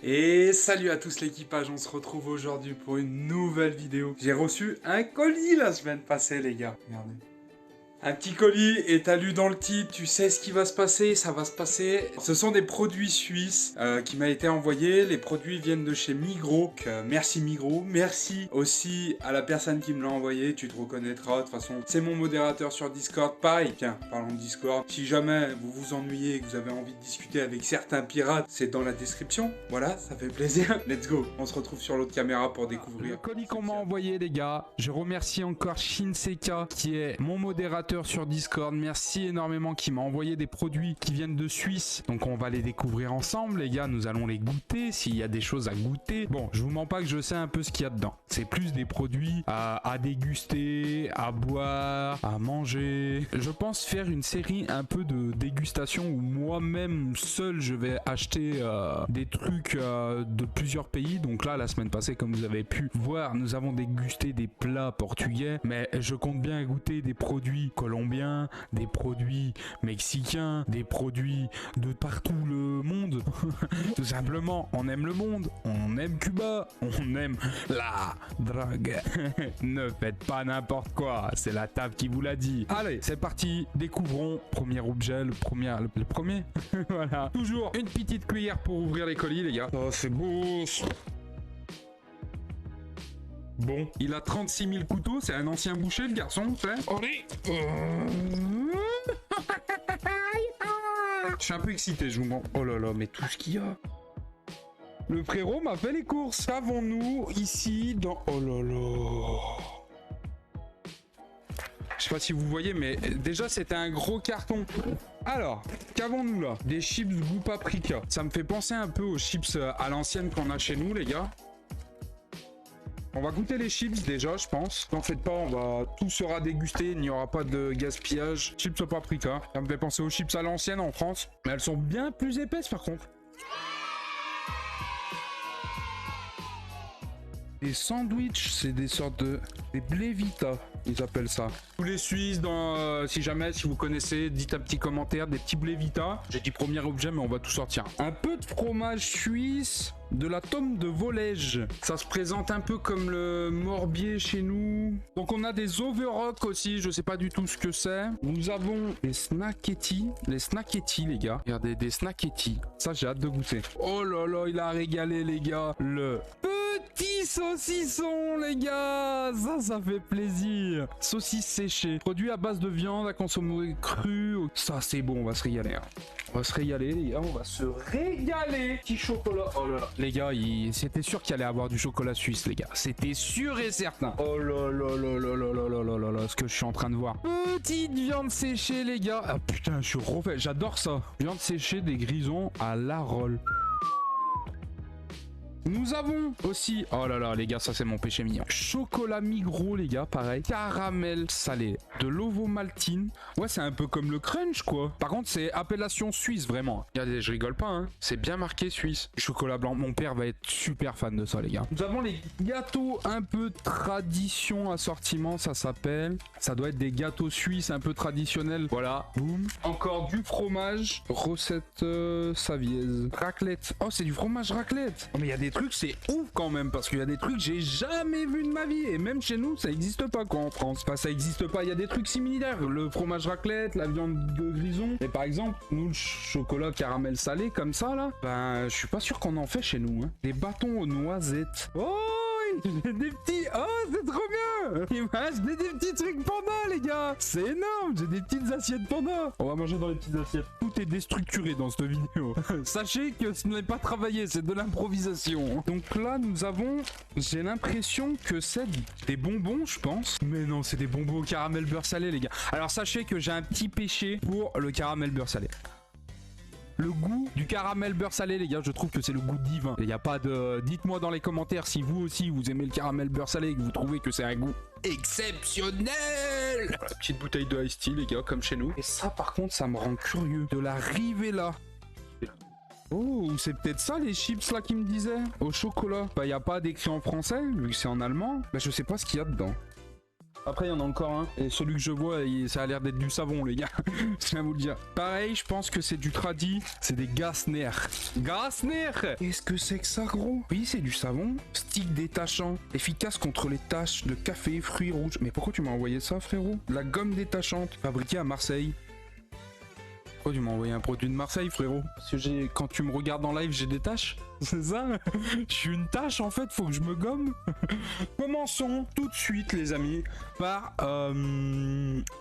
Et salut à tous l'équipage, on se retrouve aujourd'hui pour une nouvelle vidéo. J'ai reçu un colis la semaine passée les gars, regardez. Un petit colis, et t'as lu dans le titre, tu sais ce qui va se passer, ça va se passer. Ce sont des produits suisses qui m'ont été envoyés. Les produits viennent de chez Migros. Donc, merci Migros. Merci aussi à la personne qui me l'a envoyé. Tu te reconnaîtras. De toute façon, c'est mon modérateur sur Discord. Pareil, tiens, parlons de Discord. Si jamais vous vous ennuyez et que vous avez envie de discuter avec certains pirates, c'est dans la description. Voilà, ça fait plaisir. Let's go. On se retrouve sur l'autre caméra pour découvrir. Le colis qu'on m'a envoyé les gars. Je remercie encore Shinseka qui est mon modérateur sur Discord. Merci énormément, qui m'a envoyé des produits qui viennent de Suisse. Donc on va les découvrir ensemble les gars. Nous allons les goûter s'il y a des choses à goûter. Bon, je vous mens pas que je sais un peu ce qu'il y a dedans. C'est plus des produits à déguster, à boire, à manger. Je pense faire une série un peu de dégustation où moi-même seul je vais acheter des trucs de plusieurs pays. Donc là la semaine passée, comme vous avez pu voir, nous avons dégusté des plats portugais, mais je compte bien goûter des produits colombiens, des produits mexicains, des produits de partout le monde. Tout simplement, on aime le monde, on aime Cuba, on aime la drogue. Ne faites pas n'importe quoi, c'est la table qui vous l'a dit. Allez, c'est parti, découvrons. Premier objet, le premier. Voilà. Toujours une petite cuillère pour ouvrir les colis, les gars. Oh, c'est beau. Bon, il a 36 000 couteaux, c'est un ancien boucher le garçon, c'est. Allez. Je suis un peu excité, je vous mens. Oh là là, mais tout ce qu'il y a. Le frérot m'a fait les courses. Qu'avons-nous ici dans... Oh là là. Je sais pas si vous voyez, mais déjà c'était un gros carton. Alors, qu'avons-nous là? Des chips goût paprika. Ça me fait penser un peu aux chips à l'ancienne qu'on a chez nous, les gars. On va goûter les chips déjà, je pense. N'en faites pas, tout sera dégusté, il n'y aura pas de gaspillage. Chips au paprika. Ça me fait penser aux chips à l'ancienne en France. Mais elles sont bien plus épaisses par contre. Des sandwichs, c'est des sortes de... Des Blévita, ils appellent ça. Tous les Suisses, si vous connaissez, dites un petit commentaire, des petits Blévita. J'ai dit premier objet, mais on va tout sortir. Un peu de fromage suisse, de la tome de Volège. Ça se présente un peu comme le Morbier chez nous. Donc on a des Overrock aussi, je sais pas du tout ce que c'est. Nous avons des snacketti. Les snacketti, les gars. Regardez, des snacketti. Ça, j'ai hâte de goûter. Oh là là, il a régalé, les gars. Le petit saucisson, les gars. Ça fait plaisir. Saucisse séchée. Produit à base de viande à consommer cru. Ça, c'est bon, on va se régaler. On va se régaler, les gars. On va se régaler. Petit chocolat. Oh là là. Les gars, c'était sûr qu'il allait avoir du chocolat suisse, les gars. C'était sûr et certain. Oh là là là là là là là là là là, ce que je suis en train de voir. Petite viande séchée, les gars. Ah putain, je suis refait. J'adore ça. Viande séchée, des grisons à la roll. Nous avons aussi, oh là là les gars, ça c'est mon péché mignon. Chocolat Migros les gars, pareil. Caramel salé, de l'ovomaltine. Ouais, c'est un peu comme le crunch quoi. Par contre, c'est appellation suisse vraiment. Regardez, je rigole pas hein. C'est bien marqué suisse. Chocolat blanc, mon père va être super fan de ça les gars. Nous avons les gâteaux un peu tradition assortiment, ça s'appelle. Ça doit être des gâteaux suisses un peu traditionnels. Voilà, boum. Encore du fromage, recette savieuse. Raclette. Oh, c'est du fromage raclette. Oh, mais il y a des trucs, c'est ouf quand même, parce qu'il y a des trucs que j'ai jamais vu de ma vie, et même chez nous ça existe pas quoi en France. Enfin, ça existe pas, il y a des trucs similaires, le fromage raclette, la viande de grison, et par exemple nous le chocolat caramel salé comme ça là, ben je suis pas sûr qu'on en fait chez nous hein. Des bâtons aux noisettes. Oh, j'ai des petits... Oh, c'est trop bien. Et moi, j'ai des petits trucs panda, les gars. C'est énorme, j'ai des petites assiettes panda. On va manger dans les petites assiettes. Tout est déstructuré dans cette vidéo. Sachez que ce n'est pas travaillé, c'est de l'improvisation. Donc là, nous avons... J'ai l'impression que c'est des bonbons, je pense. Mais non, c'est des bonbons au caramel beurre salé, les gars. Alors, sachez que j'ai un petit péché pour le caramel beurre salé. Le goût du caramel beurre salé, les gars, je trouve que c'est le goût divin. Il n'y a pas de... Dites-moi dans les commentaires si vous aussi, vous aimez le caramel beurre salé et que vous trouvez que c'est un goût exceptionnel. Voilà, petite bouteille de Ice Tea, les gars, comme chez nous. Et ça, par contre, ça me rend curieux. De la Rivella. Oh, c'est peut-être ça les chips là qui me disaient. Au chocolat. Bah, il n'y a pas d'écrit en français, vu que c'est en allemand. Bah, je sais pas ce qu'il y a dedans. Après, il y en a encore un. Et celui que je vois, ça a l'air d'être du savon, les gars. Je viens vous le dire. Pareil, je pense que c'est du tradi. C'est des Gassner. Gassner! Qu'est-ce que c'est que ça, gros? Oui, c'est du savon. Stick détachant. Efficace contre les taches de café, fruits rouges. Mais pourquoi tu m'as envoyé ça, frérot? La gomme détachante. Fabriquée à Marseille. Pourquoi tu m'as envoyé un produit de Marseille, frérot? Parce que quand tu me regardes en live, j'ai des taches. C'est ça? Je suis une tache, en fait, faut que je me gomme. Commençons tout de suite, les amis, par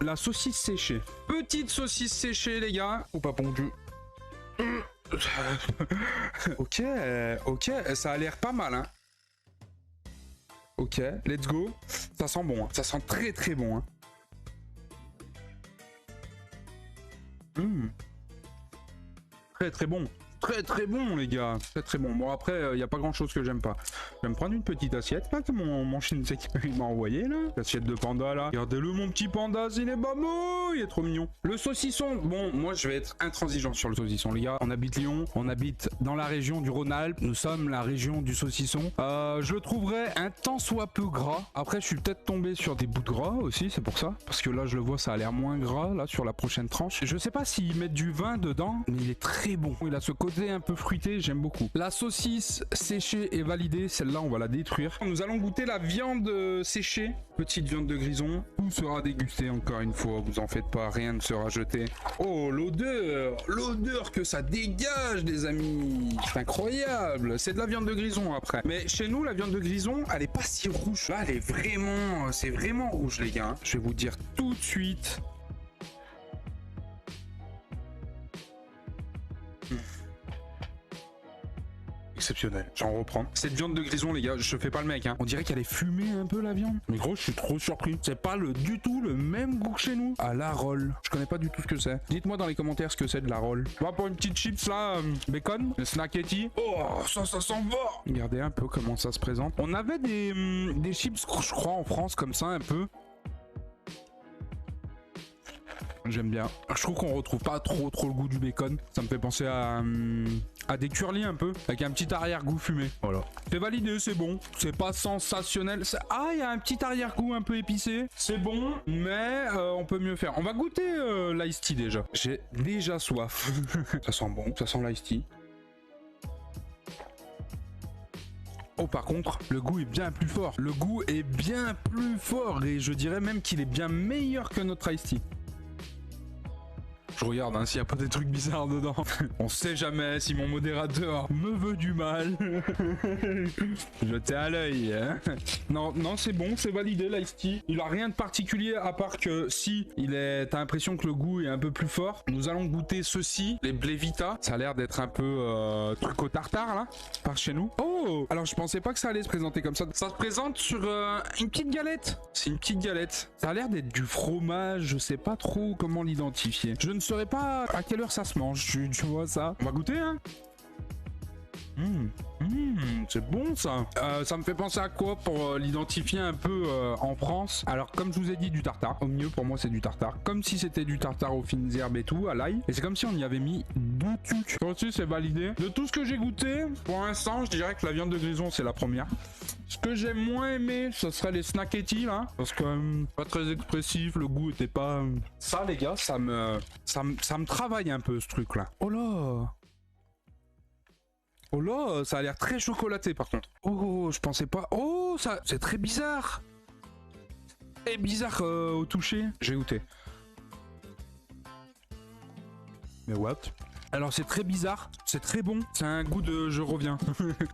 la saucisse séchée. Petite saucisse séchée, les gars. Ou pas pondu. Ok, ça a l'air pas mal, hein. Ok, let's go. Ça sent bon, hein. Ça sent très très bon, hein. Très très bon. Très très bon, les gars. Très très bon. Bon, après, il n'y a pas grand chose que j'aime pas. Je vais me prendre une petite assiette là que mon Shinsei m'a envoyé là. L'assiette de panda là. Regardez-le, mon petit panda, il est bamou, il est trop mignon. Le saucisson. Bon, moi je vais être intransigeant sur le saucisson, les gars. On habite Lyon, on habite dans la région du Rhône-Alpes. Nous sommes la région du saucisson. Je le trouverais un tant soit peu gras. Après, je suis peut-être tombé sur des bouts de gras aussi, c'est pour ça. Parce que là, je le vois, ça a l'air moins gras là sur la prochaine tranche. Je sais pas s'ils mettent du vin dedans, mais il est très bon. Il a ce côté un peu fruité, j'aime beaucoup. La saucisse séchée est validée, celle-là on va la détruire. Nous allons goûter la viande séchée, petite viande de grison. Tout sera dégusté encore une fois, vous en faites pas, rien ne sera jeté. Oh, l'odeur que ça dégage, des amis, c'est incroyable. C'est de la viande de grison après. Mais chez nous, la viande de grison, elle est pas si rouge. Là, elle est vraiment, c'est vraiment rouge, les gars. Je vais vous dire tout de suite. Exceptionnel, j'en reprends. Cette viande de grison, les gars, je fais pas le mec, hein. On dirait qu'elle est fumée un peu, la viande. Mais gros, je suis trop surpris. C'est pas du tout le même goût que chez nous. À la roll. Je connais pas du tout ce que c'est. Dites-moi dans les commentaires ce que c'est de la roll. On va pour une petite chips là, bacon, le snacketti. Oh, ça s'en va. Regardez un peu comment ça se présente. On avait des chips, je crois, en France comme ça un peu. J'aime bien. Je trouve qu'on retrouve pas trop le goût du bacon. Ça me fait penser à des curlis un peu, avec un petit arrière-goût fumé. Voilà. C'est validé, c'est bon. C'est pas sensationnel. Ah, il y a un petit arrière-goût un peu épicé. C'est bon, mais on peut mieux faire. On va goûter l'ice tea déjà. J'ai déjà soif. Ça sent bon, ça sent l'ice tea. Oh, par contre, le goût est bien plus fort. Le goût est bien plus fort et je dirais même qu'il est bien meilleur que notre ice tea. Je regarde hein, s'il n'y a pas des trucs bizarres dedans. On sait jamais si mon modérateur me veut du mal. Jetez à l'œil. Hein. Non, c'est bon, c'est validé l'ice tea. Il a rien de particulier à part que si t'as l'impression que le goût est un peu plus fort. Nous allons goûter ceci, les Blevita. Ça a l'air d'être un peu truc au tartare là, par chez nous. Oh, alors je pensais pas que ça allait se présenter comme ça. Ça se présente sur une petite galette. C'est une petite galette. Ça a l'air d'être du fromage. Je sais pas trop comment l'identifier. Je ne saurais pas à quelle heure ça se mange, tu vois ça. On va goûter, hein. C'est bon ça. Ça me fait penser à quoi pour l'identifier un peu en France. Alors comme je vous ai dit, du tartare. Au mieux pour moi c'est du tartare. Comme si c'était du tartare aux fines herbes et tout, à l'ail. Et c'est comme si on y avait mis du tuc. Aussi c'est validé. De tout ce que j'ai goûté, pour l'instant je dirais que la viande de grison c'est la première. Ce que j'ai moins aimé, ce serait les snacketti là. Parce que pas très expressif, le goût était pas... Ça les gars, ça me travaille un peu ce truc là. Oh là. Oh là, ça a l'air très chocolaté par contre. Oh, je pensais pas. Oh, ça, c'est très bizarre. Très bizarre au toucher. J'ai goûté. Mais what? Alors c'est très bizarre, c'est très bon. C'est un goût de je reviens.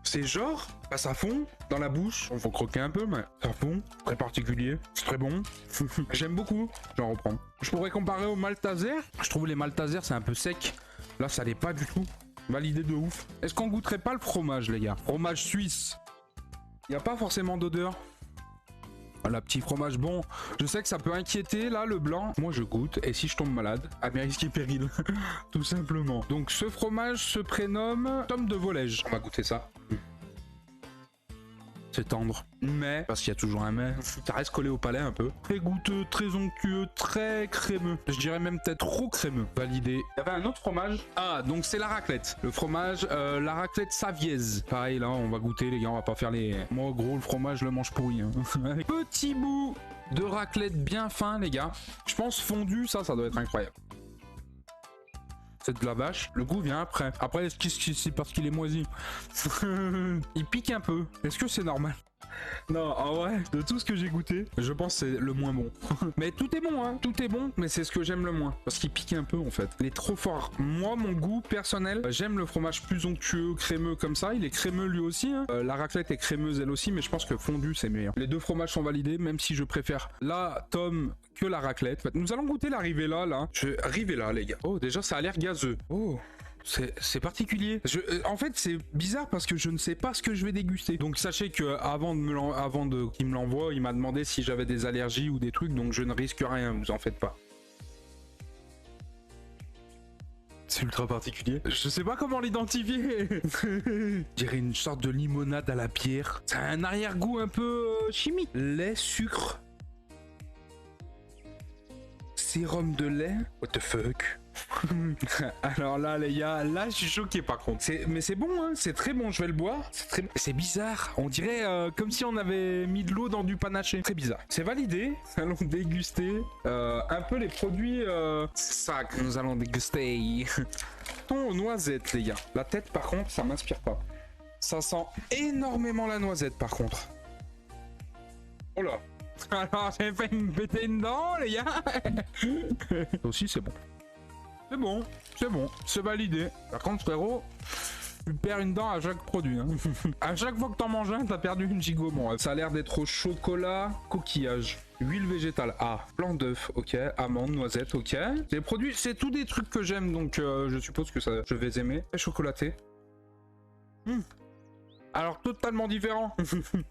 C'est genre, bah, ça fond dans la bouche. On faut croquer un peu, mais ça fond. Très particulier. C'est très bon. J'aime beaucoup. J'en reprends. Je pourrais comparer au Maltaser. Je trouve les Maltaser c'est un peu sec. Là ça l'est pas du tout. Validé de ouf. Est-ce qu'on goûterait pas le fromage, les gars? Fromage suisse. Il n'y a pas forcément d'odeur. Voilà, petit fromage bon. Je sais que ça peut inquiéter, là, le blanc. Moi, je goûte. Et si je tombe malade? À mes risques et périls. Tout simplement. Donc, ce fromage se prénomme Tome de Volège. On va goûter ça. C'est tendre. Mais, parce qu'il y a toujours un mais, ça reste collé au palais un peu. Très goûteux, très onctueux, très crémeux. Je dirais même peut-être trop crémeux. Validé. Il y avait un autre fromage. Ah, donc c'est la raclette. Le fromage, la raclette Saviez. Pareil, là, on va goûter, les gars, on va pas faire les... Moi, gros, le fromage, je le mange pourri. Hein. Petit bout de raclette bien fin, les gars. Je pense fondu, ça doit être incroyable. C'est de la vache. Le goût vient après. Après, est-ce que c'est parce qu'il est moisi? Il pique un peu. Est-ce que c'est normal? Non, en vrai, de tout ce que j'ai goûté, je pense que c'est le moins bon. Mais tout est bon, hein. Tout est bon, mais c'est ce que j'aime le moins. Parce qu'il pique un peu, en fait. Il est trop fort. Moi, mon goût personnel, j'aime le fromage plus onctueux, crémeux comme ça. Il est crémeux lui aussi, hein. La raclette est crémeuse elle aussi, mais je pense que fondu, c'est meilleur. Les deux fromages sont validés, même si je préfère la tome que la raclette. En fait, nous allons goûter la Rivella, là. Rivella, les gars. Oh, déjà, ça a l'air gazeux. Oh. C'est particulier. En fait, c'est bizarre parce que je ne sais pas ce que je vais déguster. Donc sachez que avant qu'il me l'envoie, il m'a demandé si j'avais des allergies ou des trucs, donc je ne risque rien, vous en faites pas. C'est ultra particulier. Je sais pas comment l'identifier. Je dirais une sorte de limonade à la bière. Ça a un arrière-goût un peu chimique. Lait, sucre. Sérum de lait. What the fuck? Alors là les gars, là je suis choqué par contre. Mais c'est bon, hein, c'est très bon, je vais le boire. C'est bizarre, on dirait comme si on avait mis de l'eau dans du panaché. Très bizarre. C'est validé, allons déguster un peu les produits. C'est ça que nous allons déguster. Ton noisette les gars. La tête par contre, ça m'inspire pas. Ça sent énormément la noisette par contre. Oh là. Alors j'ai fait me péter une dent les gars. Aussi c'est bon. C'est bon, c'est validé. Par contre, frérot, tu perds une dent à chaque produit. Hein. À chaque fois que t'en manges un, t'as perdu une gigot. Bon, ça a l'air d'être au chocolat, coquillage, huile végétale. Ah, blanc d'œuf, ok. Amande, noisette, ok. Les produits, c'est tous des trucs que j'aime, donc je suppose que ça, je vais aimer. Et chocolaté. Alors totalement différent.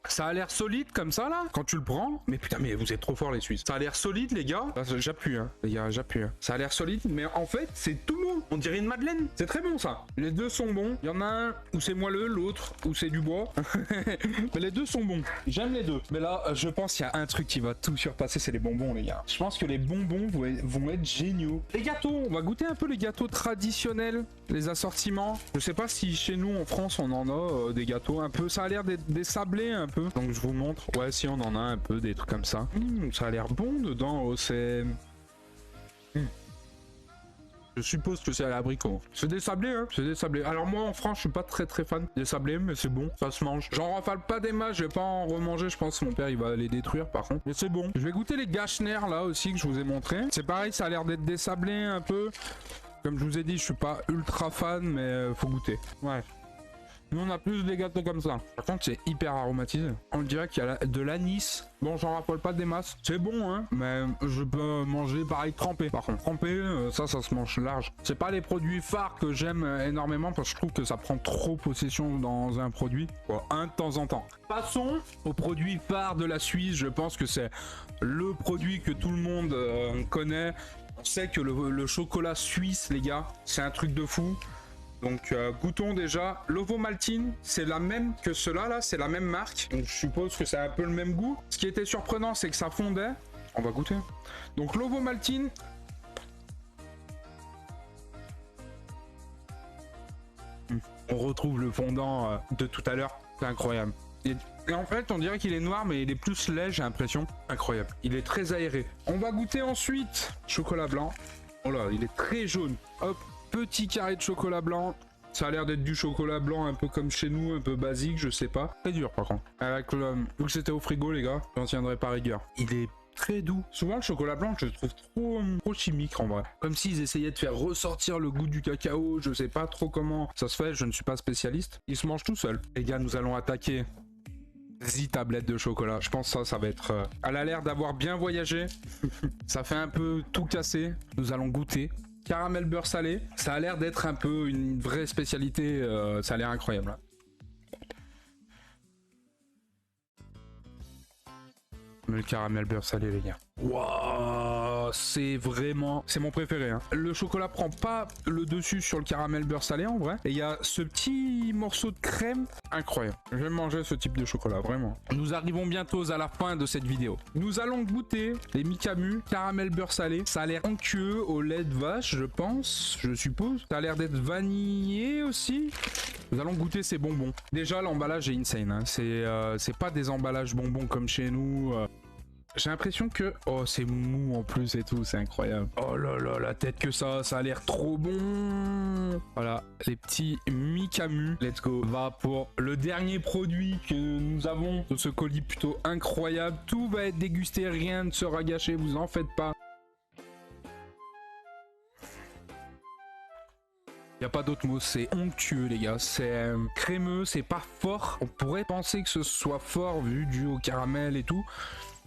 Ça a l'air solide comme ça là quand tu le prends. Mais putain mais vous êtes trop forts les Suisses. Ça a l'air solide les gars. J'appuie hein. Les gars j'appuie. Hein. Ça a l'air solide mais en fait c'est tout mou. On dirait une madeleine. C'est très bon ça. Les deux sont bons. Il y en a un où c'est moelleux, l'autre où c'est du bois. Mais les deux sont bons. J'aime les deux. Mais là je pense qu'il y a un truc qui va tout surpasser, c'est les bonbons les gars. Je pense que les bonbons vont être géniaux. Les gâteaux, on va goûter un peu les gâteaux traditionnels, les assortiments. Je sais pas si chez nous en France on en a des gâteaux un peu, ça a l'air d'être des sablés un peu. Donc je vous montre. Ouais, si on en a un peu des trucs comme ça. Ça a l'air bon dedans. Oh, c'est. Je suppose que c'est à l'abricot. C'est des sablés, hein. C'est des sablés. Alors moi en France, je suis pas très fan des sablés, mais c'est bon, ça se mange. J'en rafale pas des masses, je vais pas en remanger. Je pense que mon père il va les détruire par contre. Mais c'est bon. Je vais goûter les Gachner là aussi que je vous ai montré. C'est pareil, ça a l'air d'être des sablés un peu. Comme je vous ai dit, je suis pas ultra fan, mais faut goûter. Ouais. Nous on a plus des gâteaux comme ça. Par contre c'est hyper aromatisé. On dirait qu'il y a de l'anis. Bon j'en raffole pas des masses. C'est bon hein. Mais je peux manger pareil trempé. Par contre trempé ça se mange large. C'est pas les produits phares que j'aime énormément parce que je trouve que ça prend trop possession dans un produit. Bon, un de temps en temps. Passons aux produits phares de la Suisse. Je pense que c'est le produit que tout le monde connaît. On sait que le chocolat suisse les gars c'est un truc de fou. Donc goûtons déjà. L'Ovomaltine, c'est la même que cela là, c'est la même marque. Donc je suppose que c'est un peu le même goût. Ce qui était surprenant, c'est que ça fondait. On va goûter. Donc l'Ovomaltine. On retrouve le fondant de tout à l'heure. C'est incroyable. Et en fait, on dirait qu'il est noir, mais il est plus laid, j'ai l'impression. Incroyable. Il est très aéré. On va goûter ensuite chocolat blanc. Oh là, il est très jaune. Hop. Petit carré de chocolat blanc. Ça a l'air d'être du chocolat blanc un peu comme chez nous, un peu basique, je sais pas. Très dur par contre. Avec vu que c'était au frigo les gars, j'en tiendrai pas rigueur. Il est très doux. Souvent le chocolat blanc je le trouve trop chimique en vrai. Comme s'ils essayaient de faire ressortir le goût du cacao, je sais pas trop comment ça se fait, je ne suis pas spécialiste. Il se mange tout seul. Les gars, nous allons attaquer 10 tablettes de chocolat. Je pense ça va être... Elle a l'air d'avoir bien voyagé. Ça fait un peu tout casser. Nous allons goûter. Caramel beurre salé, ça a l'air d'être un peu une vraie spécialité, ça a l'air incroyable. Hein. Le caramel beurre salé les gars. Waouh, c'est vraiment... C'est mon préféré. Hein. Le chocolat prend pas le dessus sur le caramel beurre salé en vrai. Et il y a ce petit morceau de crème. Incroyable. Je vais manger ce type de chocolat, vraiment. Nous arrivons bientôt à la fin de cette vidéo. Nous allons goûter les Mikamu caramel beurre salé. Ça a l'air onctueux au lait de vache, je pense, je suppose. Ça a l'air d'être vanillé aussi. Nous allons goûter ces bonbons. Déjà, l'emballage est insane. Hein. C'est pas des emballages bonbons comme chez nous. J'ai l'impression que... Oh, c'est mou en plus et tout, c'est incroyable. Oh là là, la tête que ça a l'air trop bon. Voilà, les petits mi-camus. Let's go. On va pour le dernier produit que nous avons de ce colis plutôt incroyable. Tout va être dégusté, rien ne sera gâché, vous en faites pas. Y a pas d'autre mot, c'est onctueux les gars, c'est crémeux, c'est pas fort. On pourrait penser que ce soit fort vu dû au caramel et tout.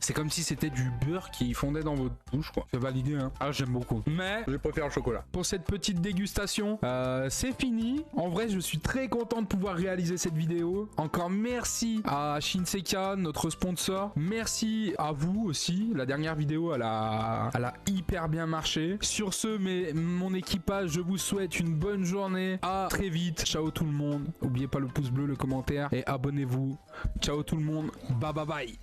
C'est comme si c'était du beurre qui fondait dans votre bouche, quoi. C'est validé, hein. Ah, j'aime beaucoup. Mais je préfère le chocolat. Pour cette petite dégustation, c'est fini. En vrai, je suis très content de pouvoir réaliser cette vidéo. Encore merci à Shinsekai, notre sponsor. Merci à vous aussi. La dernière vidéo, elle a hyper bien marché. Sur ce, mon équipage, je vous souhaite une bonne journée. À très vite. Ciao tout le monde. N'oubliez pas le pouce bleu, le commentaire et abonnez-vous. Ciao tout le monde. Bye bye bye.